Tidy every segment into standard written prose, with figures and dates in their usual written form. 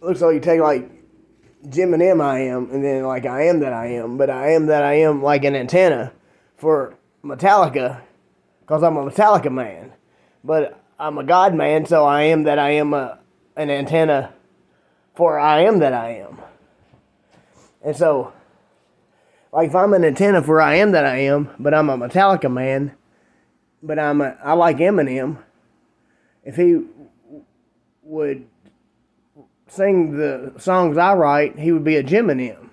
looks like you take like Gemenimiam I am, and then like I am that I am, but I am that I am like an antenna for Metallica, because I'm a Metallica man. But I'm a God man, so I am that I am an antenna for I am that I am. And so, like if I'm an antenna for I am that I am, but I'm a Metallica man, but I like Eminem. If he would sing the songs I write, he would be a Gemenimiam.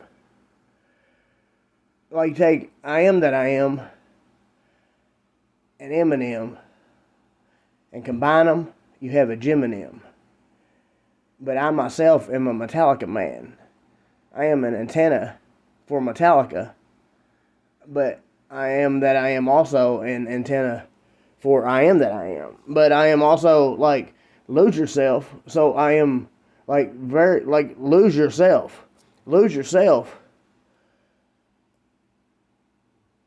Like take I am that I am and Eminem and combine them, you have a Gemenimiam. But I myself am a Metallica man. I am an antenna for Metallica, but I am that I am also an antenna for I am that I am. But I am also like lose yourself, so I am like very like lose yourself. Lose yourself.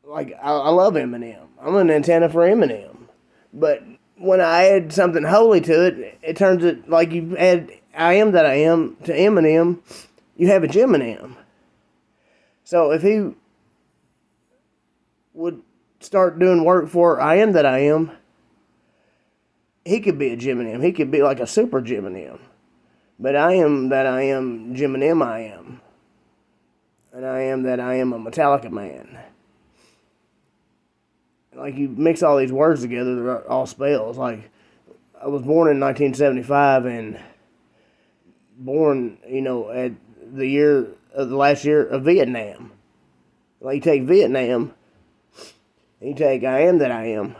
Like I love Eminem. I'm an antenna for Eminem. But when I add something holy to it, it turns it like you add I am that I am to Eminem, you have a Gemenimiam. So if he would start doing work for I am that I am, he could be a Gemenimiam. He could be like a super Gemenimiam. But I am that I am Gemenimiam I am. And I am that I am a Metallica man. Like you mix all these words together, they're all spells. Like I was born in 1975 and born, at the year of the last year of Vietnam. Like you take Vietnam, you take I am that I am,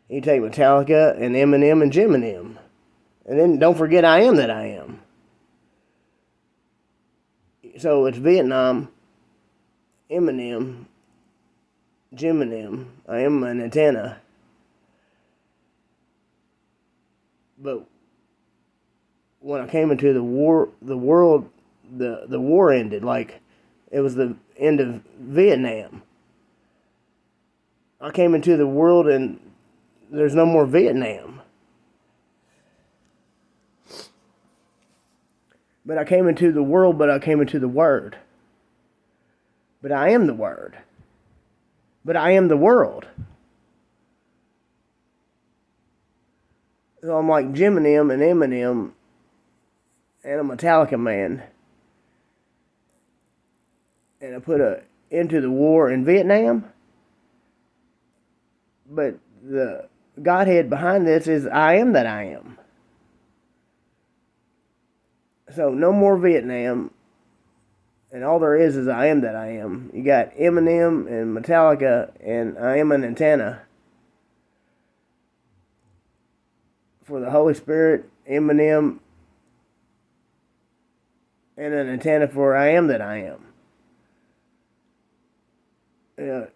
you take Metallica and Eminem and Gemenimiam, and then don't forget I am that I am. So it's Vietnam, Eminem, Gemenimiam. I am an antenna, but when I came into the war, the world, the war ended. Like it was the end of Vietnam. I came into the world and there's no more Vietnam. But I came into the world, but I came into the Word. But I am the Word. But I am the world. So I'm like Gemenimiam and Eminem and a Metallica man. And I put a into the war in Vietnam. But the Godhead behind this is I am that I am. So no more Vietnam. And all there is I am that I am. You got Eminem and Metallica and I am an antenna for the Holy Spirit, Eminem, and an antenna for I am that I am.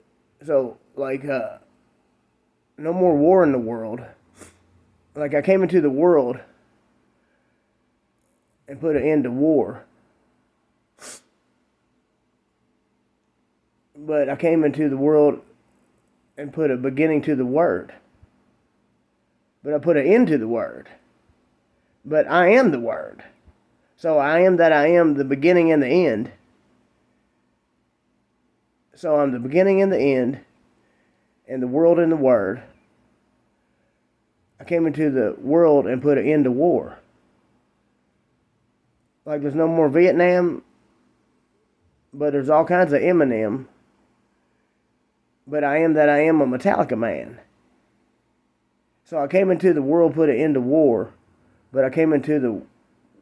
So like no more war in the world. Like I came into the world and put an end to war. But I came into the world and put a beginning to the Word. But I put an end to the Word. But I am the Word. So I am that I am, the beginning and the end. So I'm the beginning and the end, and the world and the Word. I came into the world and put an end to war. Like there's no more Vietnam, but there's all kinds of Eminem. But I am that I am a Metallica man. So I came into the world, put an end to war, but I came into the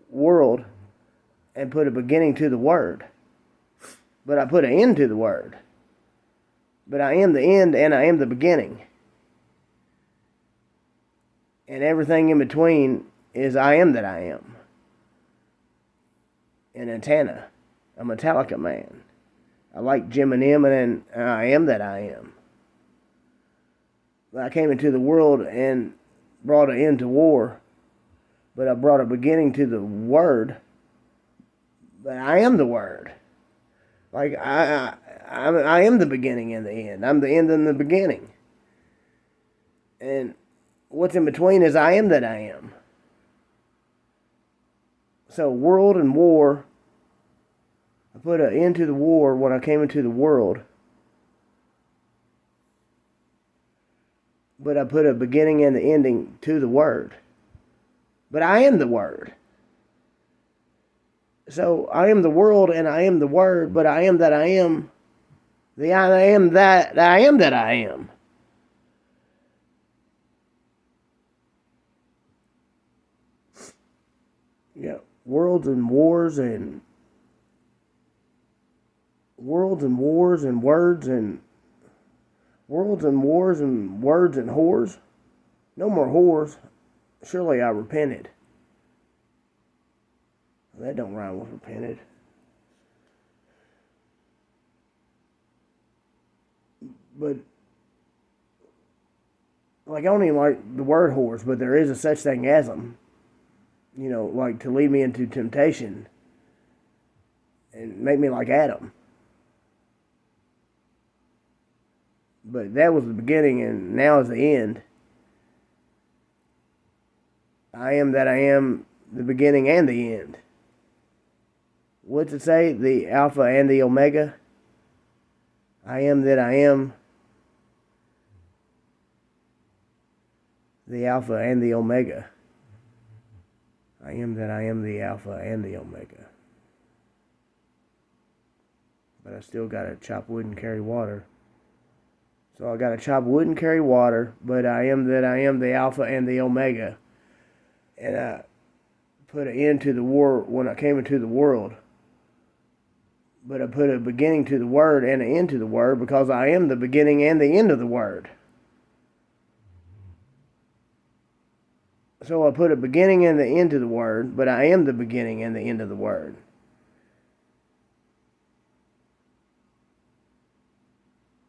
world and put a beginning to the Word. But I put an end to the Word. But I am the end and I am the beginning. And everything in between is I am that I am. An antenna, a Metallica man. I like Gemenimiam and I am that I am. I came into the world and brought an end to war, but I brought a beginning to the Word. But I am the Word. Like I am the beginning and the end. I'm the end and the beginning. And what's in between is I am that I am. So world and war, I put an end to the war when I came into the world. But I put a beginning and the ending to the word. But I am the word. So I am the world and I am the word, but I am that I am. The I am that I am that I am. Yeah, worlds and wars and worlds and wars and words and worlds and wars and words and whores. No more whores. Surely I repented. That don't rhyme with repented. But like I don't even like the word whores, but there is a such thing as them. You know, like to lead me into temptation and make me like Adam. But that was the beginning and now is the end. I am that I am, the beginning and the end. What's it say? The Alpha and the Omega? I am that I am, the Alpha and the Omega. I am that I am, the Alpha and the Omega. But I still gotta chop wood and carry water. So I gotta chop wood and carry water, but I am that I am, the Alpha and the Omega. And I put an end to the war when I came into the world. But I put a beginning to the word and an end to the word because I am the beginning and the end of the word. So I put a beginning and the end to the word, but I am the beginning and the end of the word.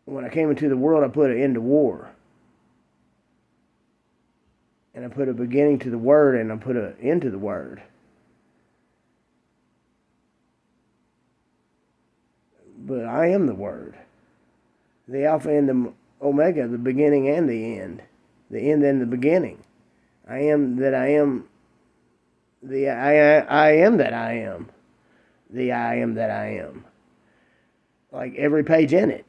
When I came into the world, I put an end to war. And I put a beginning to the word and I put an end to the word. But I am the word. The Alpha and the Omega, the beginning and the end. The end and the beginning. I am that I am. The I am that I am. The I am that I am. Like every page in it.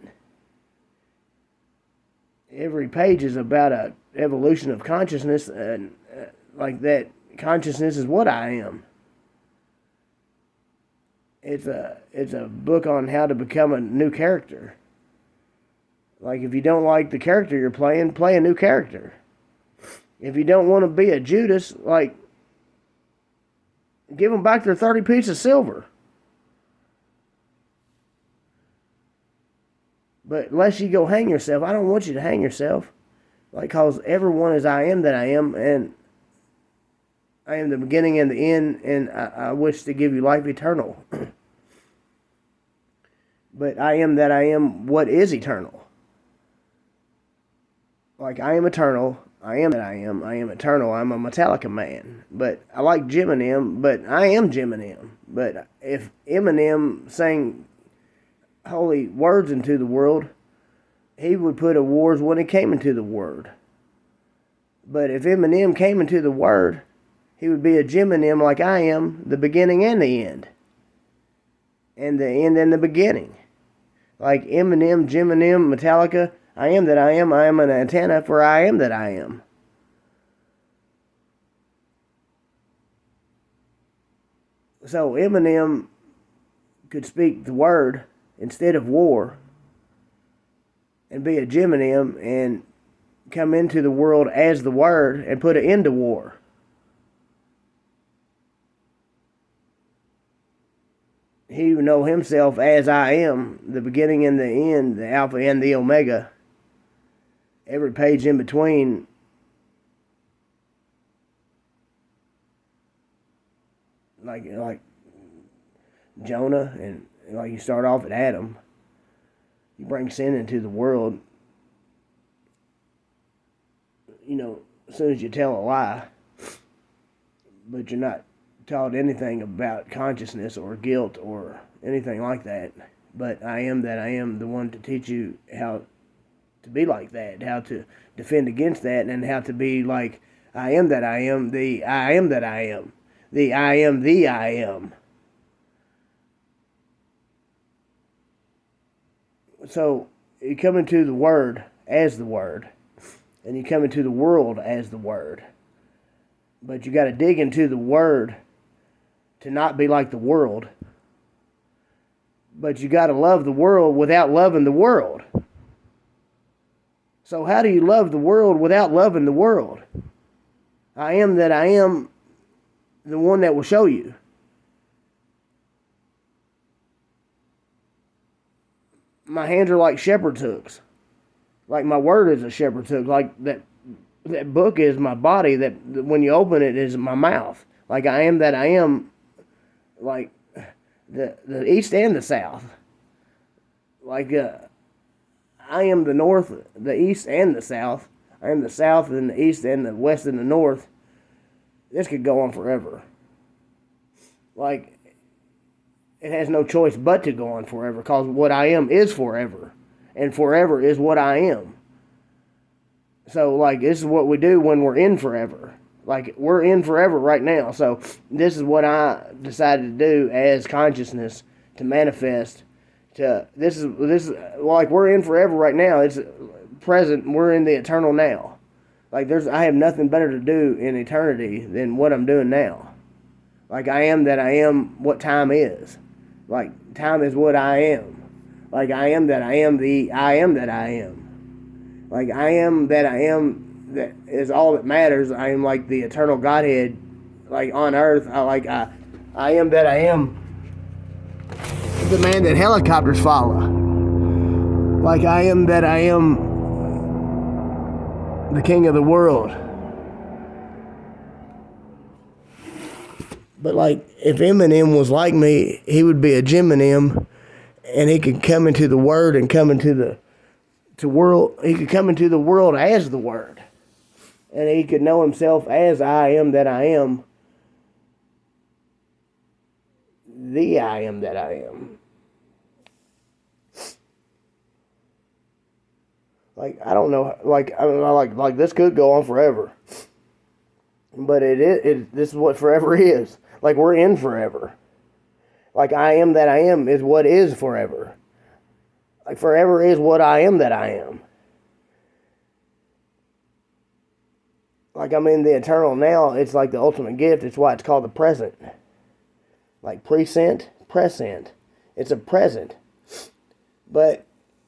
Every page is about a evolution of consciousness, and like that consciousness is what I am. It's a book on how to become a new character. Like if you don't like the character you're playing, play a new character. If you don't want to be a Judas, like give them back their 30 pieces of silver. But unless you go hang yourself, I don't want you to hang yourself. Like, cause everyone is I am that I am, and I am the beginning and the end, and I wish to give you life eternal. But I am that I am what is eternal. Like, I am eternal, I am that I am eternal, I'm a Metallicaman. But I like Gemenimiam, but I am Gemenimiam. But if Eminem sang holy words into the world, he would put a wars when he came into the word. But if Eminem came into the word, he would be a Gemenimiam like I am, the beginning and the end. And the end and the beginning. Like Eminem, Gemenimiam, Metallica, I am that I am an antenna for I am that I am. So Eminem could speak the word instead of war and be a Gemenimiam and come into the world as the word and put an end to war. He would know himself as I am, the beginning and the end, the Alpha and the Omega. Every page in between like Jonah, and like you start off at Adam. You bring sin into the world. You know, as soon as you tell a lie, but you're not taught anything about consciousness or guilt or anything like that. But I am that I am, the one to teach you how to be like that, how to defend against that, and how to be like I am that I am, the I am that I am, the I am the I am. So you come into the Word as the Word, and you come into the world as the Word. But you got to dig into the Word to not be like the world. But you got to love the world without loving the world. So how do you love the world without loving the world? I am that I am, the one that will show you. My hands are like shepherd's hooks. Like my word is a shepherd's hook. Like that book is my body. That when you open it is my mouth. Like I am that I am. Like the east and the south. Like I am the north, the east, and the south. I am the south and the east and the west and the north. This could go on forever. Like, it has no choice but to go on forever, because what I am is forever. And forever is what I am. So, like, this is what we do when we're in forever. Like, we're in forever right now. So, this is what I decided to do as consciousness to manifest. This is like, we're in forever right now. It's present. We're in the eternal now. Like, I have nothing better to do in eternity than what I'm doing now. Like, I am that I am what time is. Like, time is what I am. Like, I am that I am the I am that I am. Like, I am that I am, that is all that matters. I am like the eternal Godhead, like, on earth. I am that I am the man that helicopters follow. Like, I am that I am the king of the world. But, like, if Eminem was like me, he would be a Gemenimiam, and he could come into the Word and come into the world. He could come into the world as the Word, and he could know himself as I am that I am, the I am that I am. Like, I don't know, like, I mean, like this could go on forever, but this is what forever is. Like, we're in forever. Like, I am that I am is what is forever. Like, forever is what I am that I am. Like, I'm in the eternal now. It's like the ultimate gift. It's why it's called the present. Like, present. It's a present. But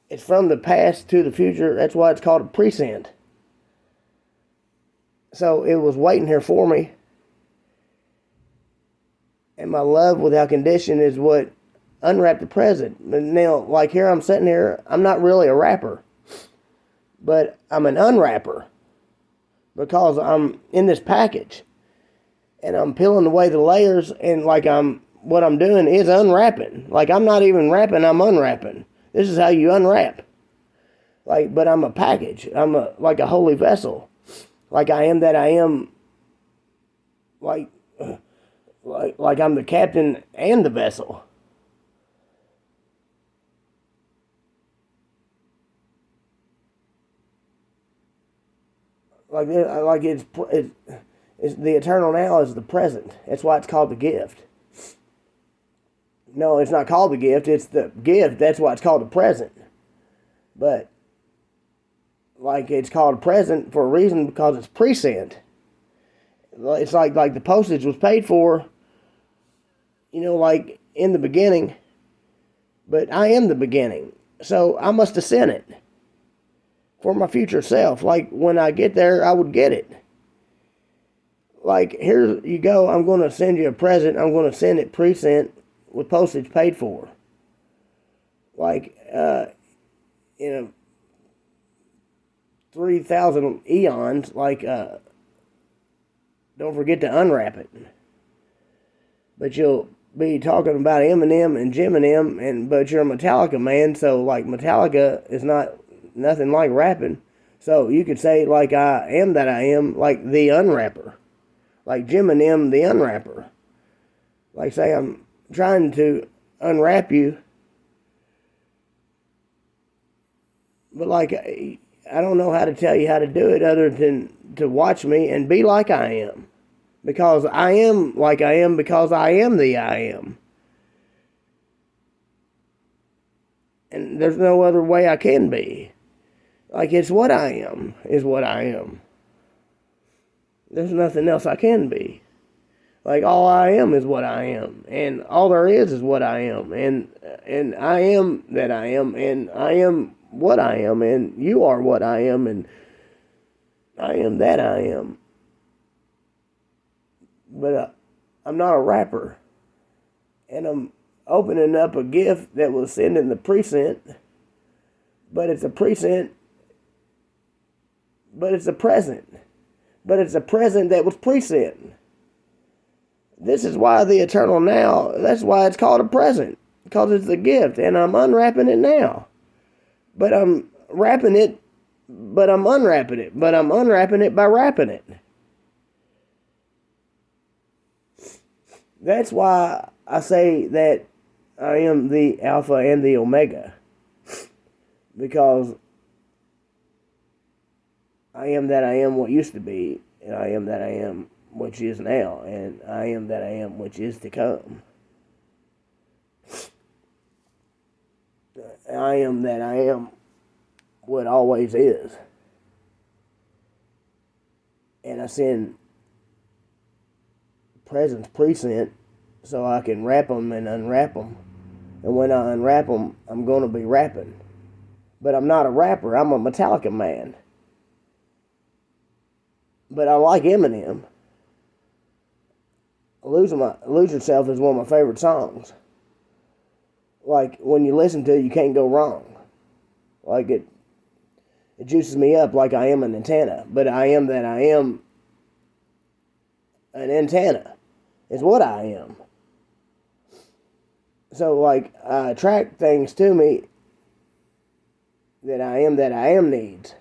it's from the past to the future. That's why it's called a present. So it was waiting here for me. And my love without condition is what unwrapped the present. But now, like, here I'm sitting here, I'm not really a rapper. But I'm an unwrapper. Because I'm in this package. And I'm peeling away the layers, and like what I'm doing is unwrapping. Like, I'm not even wrapping, I'm unwrapping. This is how you unwrap. Like, but I'm a package. I'm like a holy vessel. Like, I am that I am. Like I'm the captain and the vessel. It's the eternal now is the present. That's why it's called the gift. No, it's not called the gift. It's the gift. That's why it's called the present. But, like, it's called present for a reason, because it's present. It's like the postage was paid for, like, in the beginning. But I am the beginning. So I must have sent it for my future self. Like, when I get there, I would get it. Like, here you go. I'm going to send you a present. I'm going to send it present with postage paid for. Like, 3,000 eons. Like, don't forget to unwrap it. But you'll be talking about Eminem and Gemenimiam, but you're a Metallicaman, so, like, Metallica is nothing like rapping. So you could say, like, I am that I am, like the unwrapper. Like Gemenimiam, the unwrapper. Like, say I'm trying to unwrap you, but, like, I don't know how to tell you how to do it other than to watch me and be like I am. Because I am like I am because I am the I am. And there's no other way I can be. Like, it's what I am is what I am. There's nothing else I can be. Like, all I am is what I am. And all there is what I am. And I am that I am. And I am what I am. And you are what I am. And I am that I am. But I'm not a rapper. And I'm opening up a gift that was sent in the present. But it's a present. But it's a present. But it's a present that was present. This is why the eternal now, that's why it's called a present. Because it's a gift. And I'm unwrapping it now. But I'm wrapping it. But I'm unwrapping it. But I'm unwrapping it by wrapping it. That's why I say that I am the Alpha and the Omega. Because I am that I am what used to be, and I am that I am which is now, and I am that I am which is to come. I am that I am what always is. And I send presents present so I can wrap them and unwrap them. And when I unwrap them, I'm going to be rapping. But I'm not a rapper. I'm a Metallicaman. But I like Eminem. Lose Yourself is one of my favorite songs. Like, when you listen to it, you can't go wrong. Like, it juices me up like I am an antenna. But I am that I am an antenna. It's what I am. So, like, I attract things to me that I am needs.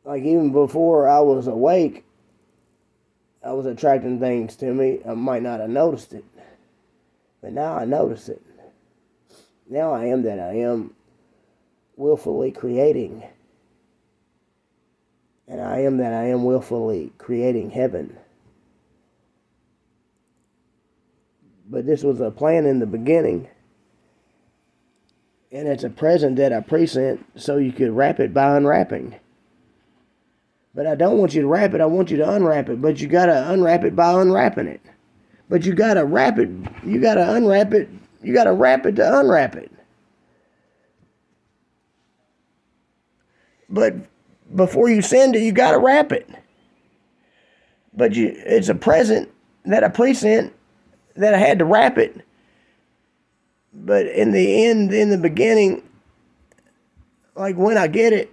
Like, even before I was awake, I was attracting things to me. I might not have noticed it. But now I notice it. Now I am that I am willfully creating. And I am that I am willfully creating heaven. But this was a plan in the beginning. And it's a present that I present so you could wrap it by unwrapping. But I don't want you to wrap it, I want you to unwrap it. But you gotta unwrap it by unwrapping it. But you gotta wrap it, you gotta unwrap it, you gotta wrap it to unwrap it. But before you send it, you gotta wrap it. But it's a present that I present that I had to wrap it. But in the end, in the beginning, like when I get it,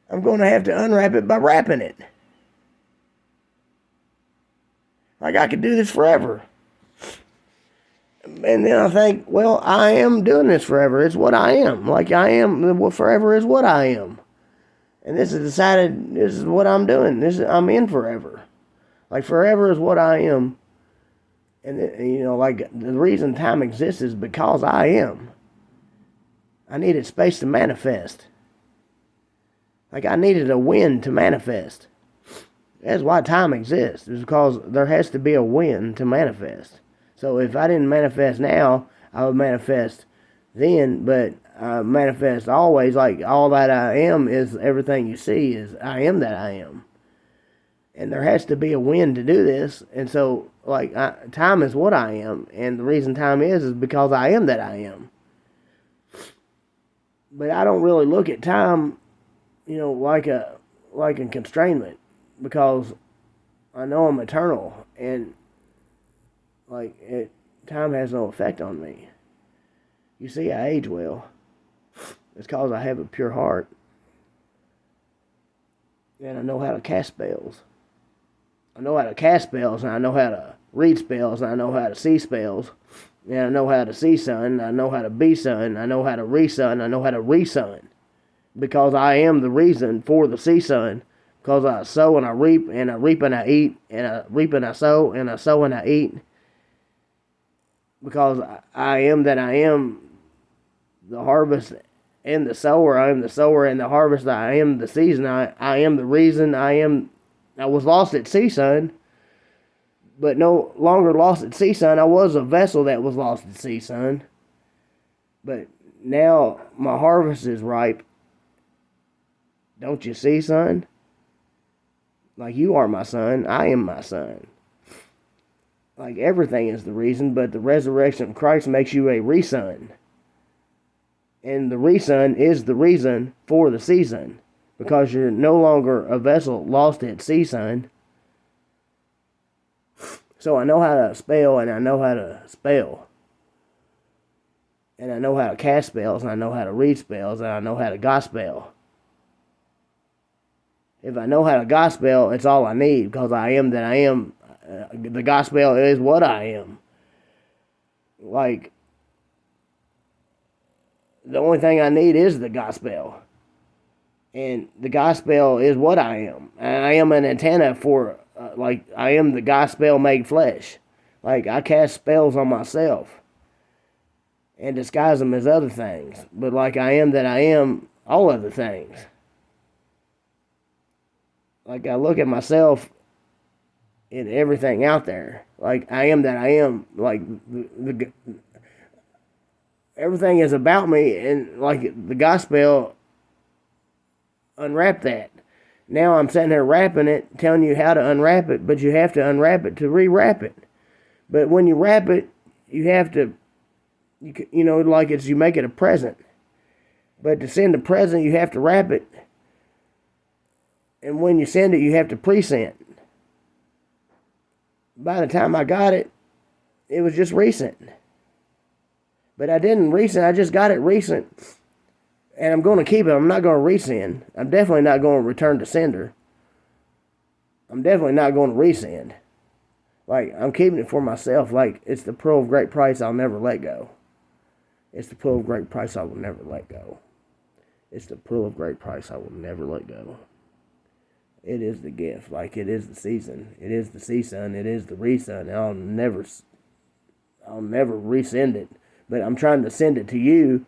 I'm going to have to unwrap it by wrapping it. Like, I could do this forever. And then I think, well, I am doing this forever. It's what I am. Like, I am, forever is what I am. And this is decided, this is what I'm doing. I'm in forever. Like, forever is what I am. And, you know, like, the reason time exists is because I am. I needed space to manifest. Like, I needed a wind to manifest. That's why time exists. It's because there has to be a wind to manifest. So if I didn't manifest now, I would manifest then. But I manifest always. Like, all that I am is everything you see is I am that I am. And there has to be a wind to do this. And so, like, time is what I am. And the reason time is because I am that I am. But I don't really look at time, you know, like a constrainment, because I know I'm eternal, and like time has no effect on me. You see, I age well. It's because I have a pure heart, and I know how to cast spells. I know how to cast spells, and I know how to read spells, and I know how to see spells, and I know how to see sun, I know how to be sun, I know how to re-sun, I know how to re-sun. Because I am the reason for the sea sun. Because I sow and I reap and I eat, and I reap and I sow and I eat. Because I am that I am the harvest and the sower. I am the sower and the harvest. I am the season. I am the reason. I am I was lost at sea, son, but no longer lost at sea, son. I was a vessel that was lost at sea, son. But now my harvest is ripe. Don't you see, son? Like, you are my son. I am my son. Like, everything is the reason, but the resurrection of Christ makes you a re-son. And the re-son is the reason for the season. Because you're no longer a vessel lost at sea, son. So I know how to spell, and I know how to spell. And I know how to cast spells, and I know how to read spells, and I know how to gospel. If I know how to gospel, it's all I need, because I am that I am. The gospel is what I am. Like, the only thing I need is the gospel. And the gospel is what I am. I am an antenna for, I am the gospel made flesh. Like, I cast spells on myself and disguise them as other things. But like, I am that I am all other things. Like, I look at myself in everything out there. Like, I am that I am. Like, everything is about me, and like, the gospel unwrap that. Now I'm sitting here wrapping it, telling you how to unwrap it, but you have to unwrap it to rewrap it. But when you wrap it, you have to, like, it's, you make it a present. But to send a present, you have to wrap it. And when you send it, you have to present. By the time I got it, it was just recent. But I didn't recent, I just got it recent. And I'm going to keep it. I'm not going to resend. I'm definitely not going to return to sender. I'm definitely not going to resend. Like, I'm keeping it for myself. Like, it's the pearl of great price I'll never let go. It's the pearl of great price I will never let go. It's the pearl of great price I will never let go. It is the gift. Like, it is the season. It is the season. It is the re-son. I'll never resend it. But I'm trying to send it to you,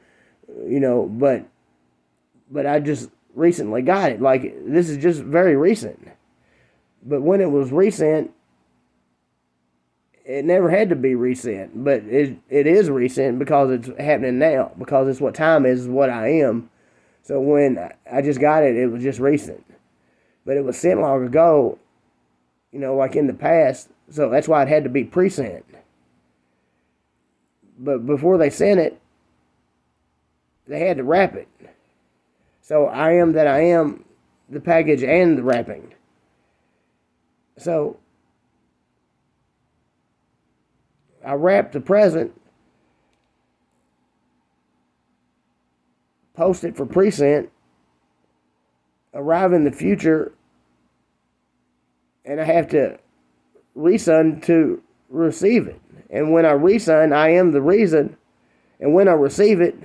but I just recently got it. Like, this is just very recent. But when it was recent, it never had to be recent. But it is recent because it's happening now. Because it's what time is what I am. So when I just got it, it was just recent. But it was sent long ago, like in the past. So that's why it had to be pre-sent. But before they sent it, they had to wrap it. So I am that I am, the package and the wrapping. So I wrapped the present, post it for present, arrive in the future, and I have to resend to receive it. And when I resend, I am the reason. And when I receive it,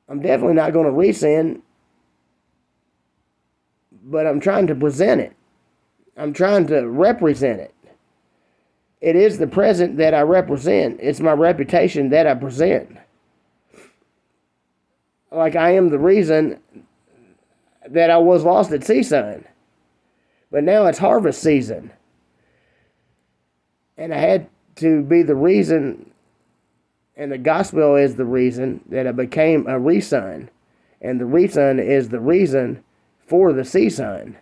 I'm definitely not going to resend, but I'm trying to present it. I'm trying to represent it. It is the present that I represent. It's my reputation that I present. Like, I am the reason that I was lost at sea, son. But now it's harvest season. And I had to be the reason, and the gospel is the reason that I became a re-son. And the re-son is the reason for the sea son.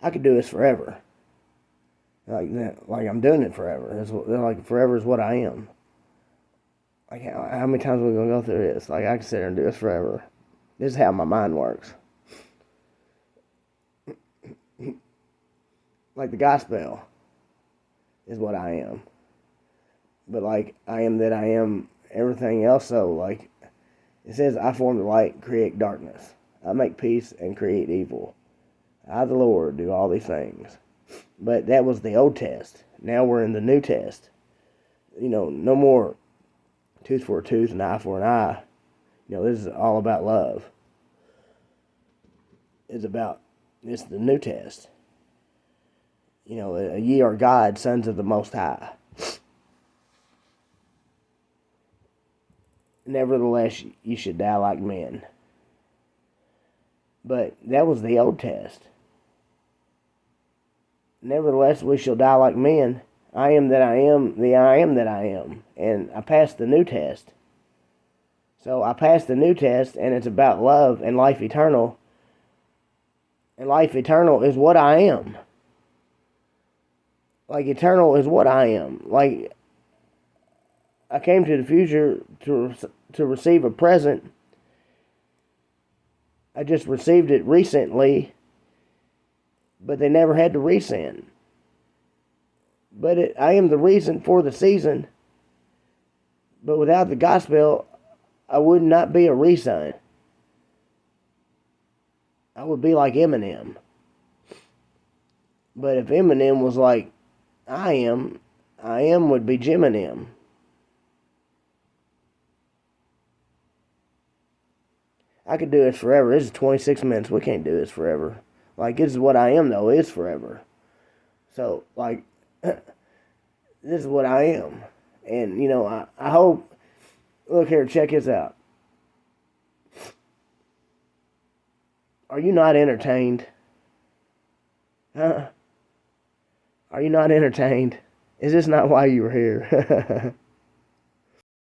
I could do this forever. Like that, like I'm doing it forever. It's like forever is what I am. Like, how many times are we gonna go through this? Like, I can sit there and do this forever. This is how my mind works. Like, the gospel is what I am. But like, I am that I am everything else. So like, it says, I form the light, create darkness. I make peace and create evil. I, the Lord, do all these things. But that was the Old Test. Now we're in the New Test. No more tooth for a tooth, an eye for an eye. This is all about love. It's the New Test. Ye are God, sons of the Most High. nevertheless, you should die like men. But that was the old test. Nevertheless, we shall die like men. I am that I am, the I am that I am. And I passed the new test. So I passed the new test, and it's about love and life eternal. And life eternal is what I am. Like, eternal is what I am. Like, I came to the future to receive a present. I just received it recently, but they never had to resend. But I am the reason for the season. But without the gospel, I would not be a reson. I would be like Eminem. But if Eminem was like I am would be Gemenimiam. I could do this forever. This is 26 minutes. We can't do this forever. Like, this is what I am, though. It's forever. So, like, this is what I am. And, you know, I hope... Look here, check this out. Are you not entertained? Huh? Are you not entertained? Is this not why you were here?